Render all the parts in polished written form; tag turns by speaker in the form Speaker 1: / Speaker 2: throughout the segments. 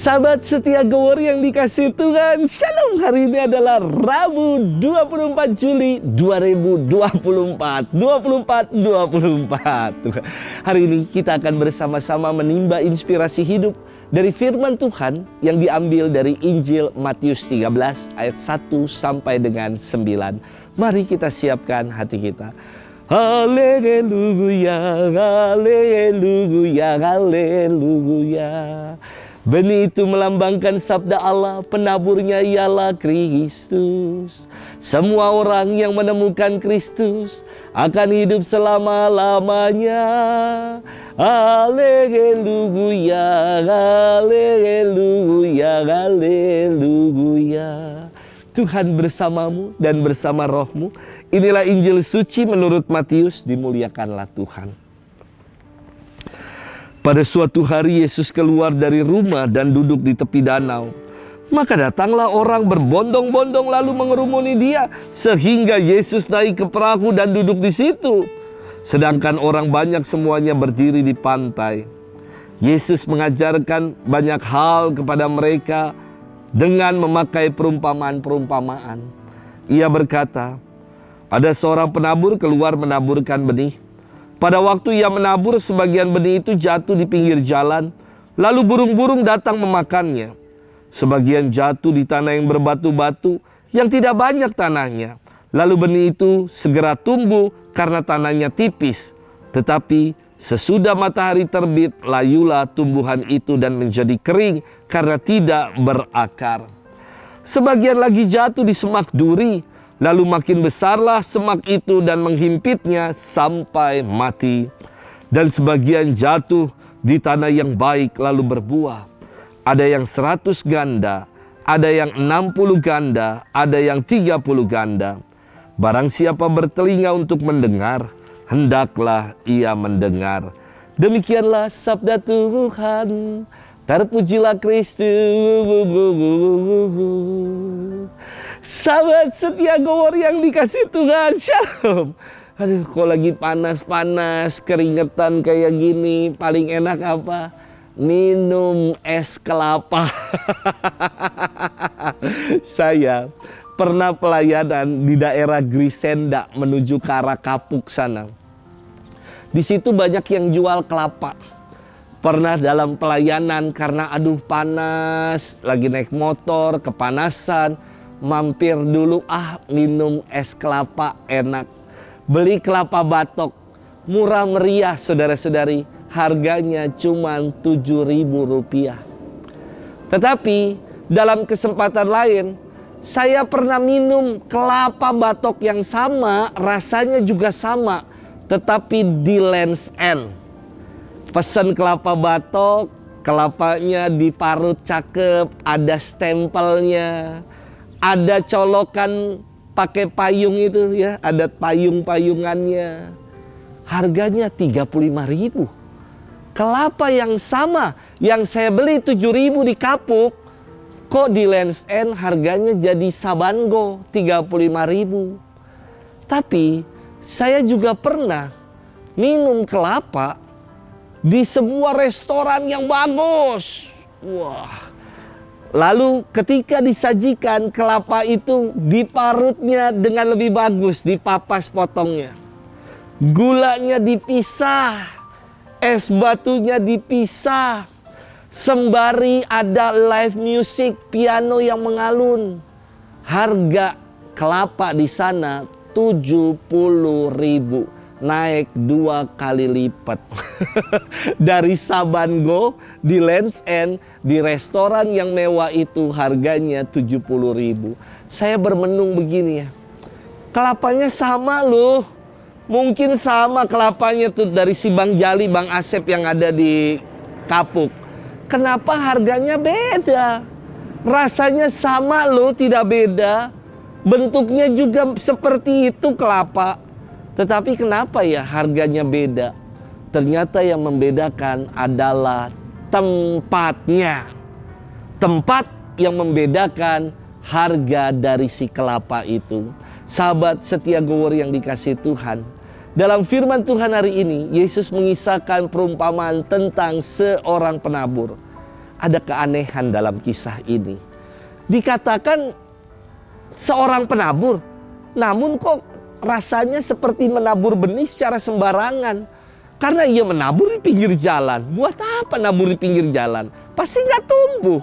Speaker 1: Sahabat setia Gowor yang dikasih Tuhan, Shalom. Hari ini adalah Rabu 24 Juli 2024. Hari ini kita akan bersama-sama menimba inspirasi hidup dari firman Tuhan yang diambil dari Injil Matius 13 ayat 1 sampai dengan 9. Mari kita siapkan hati kita. Haleluya, haleluya, haleluya. Benih itu melambangkan sabda Allah, penaburnya ialah Kristus. Semua orang yang menemukan Kristus akan hidup selama-lamanya. Haleluya, haleluya, haleluya. Tuhan bersamamu dan bersama rohmu. Inilah Injil suci menurut Matius, dimuliakanlah Tuhan. Pada suatu hari Yesus keluar dari rumah dan duduk di tepi danau. Maka datanglah orang berbondong-bondong lalu mengerumuni dia, sehingga Yesus naik ke perahu dan duduk di situ. Sedangkan orang banyak semuanya berdiri di pantai. Yesus mengajarkan banyak hal kepada mereka dengan memakai perumpamaan-perumpamaan. Ia berkata, ada seorang penabur keluar menaburkan benih. Pada waktu ia menabur, sebagian benih itu jatuh di pinggir jalan, lalu burung-burung datang memakannya. Sebagian jatuh di tanah yang berbatu-batu, yang tidak banyak tanahnya. Lalu benih itu segera tumbuh karena tanahnya tipis. Tetapi sesudah matahari terbit, layulah tumbuhan itu dan menjadi kering karena tidak berakar. Sebagian lagi jatuh di semak duri, lalu makin besarlah semak itu dan menghimpitnya sampai mati. Dan sebagian jatuh di tanah yang baik lalu berbuah. Ada yang 100 ganda, ada yang 60 ganda, ada yang 30 ganda. Barang siapa bertelinga untuk mendengar, hendaklah ia mendengar. Demikianlah sabda Tuhan. Terpujilah Kristus. Sahabat setia Gowor yang dikasih Tuhan, Shalom. Aduh, kok lagi panas-panas, keringetan kayak gini, paling enak apa? Minum es kelapa. Saya pernah pelayanan di daerah Grisenda menuju ke arah Kapuk sana. Di situ banyak yang jual kelapa. Pernah dalam pelayanan karena aduh panas, lagi naik motor, kepanasan, mampir dulu minum es kelapa enak. Beli kelapa batok, murah meriah saudara-saudari, harganya cuma Rp7.000. Tetapi dalam kesempatan lain, saya pernah minum kelapa batok yang sama, rasanya juga sama, tetapi di Lands End. Pesan kelapa batok, kelapanya diparut cakep, ada stempelnya, ada colokan pakai payung itu ya, ada payung-payungannya. Harganya Rp35.000. Kelapa yang sama yang saya beli Rp7.000 di Kapuk, kok di Lands End harganya jadi sabango Rp35.000. Tapi saya juga pernah minum kelapa di sebuah restoran yang bagus. Wah. Lalu ketika disajikan, kelapa itu diparutnya dengan lebih bagus, dipapas potongnya. Gulanya dipisah, es batunya dipisah. Sembari ada live music, piano yang mengalun. Harga kelapa di sana Rp70.000. Naik 2 kali lipat. Dari sabango di Lands End, di restoran yang mewah itu harganya Rp70.000. Saya bermenung begini ya, kelapanya sama loh. Mungkin sama kelapanya tuh dari si Bang Jali, Bang Asep yang ada di Kapuk. Kenapa harganya beda? Rasanya sama loh, tidak beda. Bentuknya juga seperti itu kelapa. Tetapi kenapa ya harganya beda? Ternyata yang membedakan adalah tempatnya. Tempat yang membedakan harga dari si kelapa itu. Sahabat setia Gowor yang dikasih Tuhan, dalam firman Tuhan hari ini, Yesus mengisahkan perumpamaan tentang seorang penabur. ada keanehan dalam kisah ini. Dikatakan seorang penabur, namun kok rasanya seperti menabur benih secara sembarangan. Karena ia menabur di pinggir jalan. Buat apa nabur di pinggir jalan? Pasti nggak tumbuh.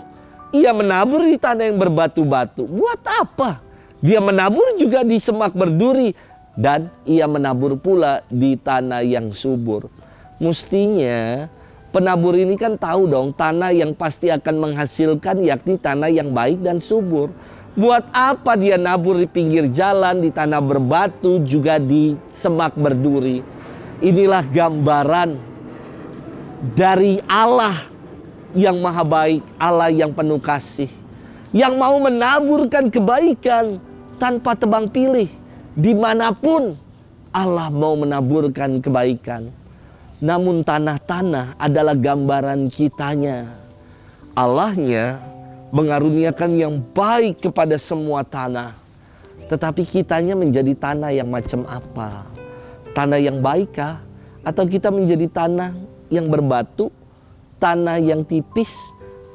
Speaker 1: Ia menabur di tanah yang berbatu-batu. Buat apa? Dia menabur juga di semak berduri. Dan ia menabur pula di tanah yang subur. Mestinya penabur ini kan tahu dong tanah yang pasti akan menghasilkan, yakni tanah yang baik dan subur. Buat apa dia nabur di pinggir jalan, di tanah berbatu, juga di semak berduri? Inilah gambaran dari Allah yang maha baik, Allah yang penuh kasih, yang mau menaburkan kebaikan tanpa tebang pilih. Dimanapun Allah mau menaburkan kebaikan. Namun tanah-tanah adalah gambaran kitanya. Allahnya mengaruniakan yang baik kepada semua tanah. Tetapi kitanya menjadi tanah yang macam apa? Tanah yang baikkah? Atau kita menjadi tanah yang berbatu? Tanah yang tipis?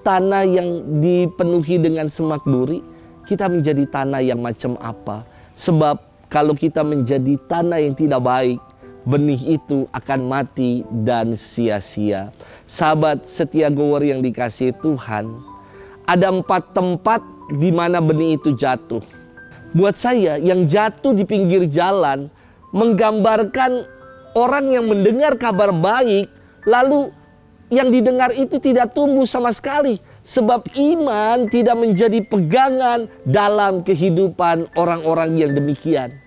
Speaker 1: Tanah yang dipenuhi dengan semak duri? Kita menjadi tanah yang macam apa? Sebab kalau kita menjadi tanah yang tidak baik, benih itu akan mati dan sia-sia. Sahabat setia gower yang dikasihi Tuhan, ada 4 tempat di mana benih itu jatuh. Buat saya, yang jatuh di pinggir jalan menggambarkan orang yang mendengar kabar baik, lalu yang didengar itu tidak tumbuh sama sekali. Sebab iman tidak menjadi pegangan dalam kehidupan orang-orang yang demikian.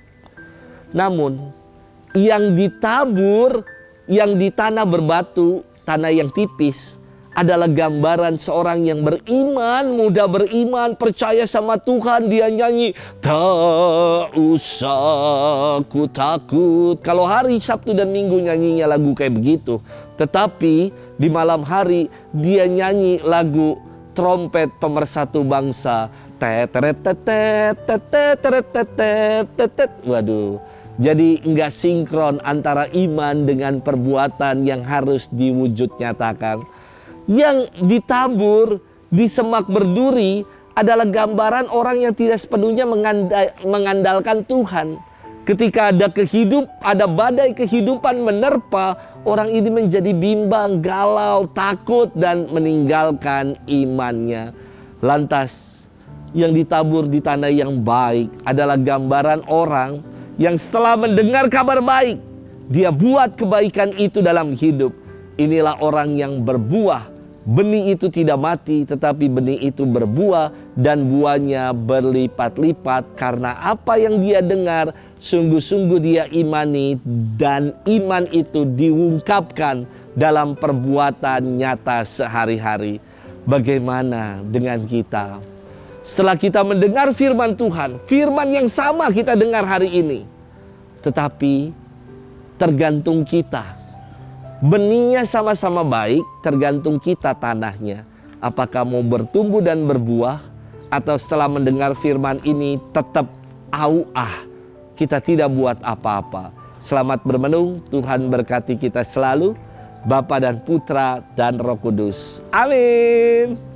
Speaker 1: Namun, yang ditabur, yang di tanah berbatu, tanah yang tipis, adalah gambaran seorang yang beriman, mudah beriman, percaya sama Tuhan. Dia nyanyi, tak usah ku takut. Kalau hari Sabtu dan Minggu nyanyinya lagu kayak begitu. Tetapi di malam hari dia nyanyi lagu trompet pemersatu bangsa. Waduh. Jadi nggak sinkron antara iman dengan perbuatan yang harus diwujud nyatakan. Yang ditabur di semak berduri adalah gambaran orang yang tidak sepenuhnya mengandalkan Tuhan. Ketika ada badai kehidupan menerpa, orang ini menjadi bimbang, galau, takut, dan meninggalkan imannya. Lantas, yang ditabur di tanah yang baik adalah gambaran orang yang setelah mendengar kabar baik, dia buat kebaikan itu dalam hidup. Inilah orang yang berbuah. Benih itu tidak mati, tetapi benih itu berbuah dan buahnya berlipat-lipat. Karena apa yang dia dengar, sungguh-sungguh dia imani, dan iman itu diungkapkan dalam perbuatan nyata sehari-hari. Bagaimana dengan kita? Setelah kita mendengar firman Tuhan, firman yang sama kita dengar hari ini, tetapi tergantung kita. Benihnya sama-sama baik, tergantung kita tanahnya. Apakah mau bertumbuh dan berbuah, atau setelah mendengar firman ini tetap auah, kita tidak buat apa-apa. Selamat bermenung, Tuhan berkati kita selalu, Bapa dan Putra dan Roh Kudus. Amin.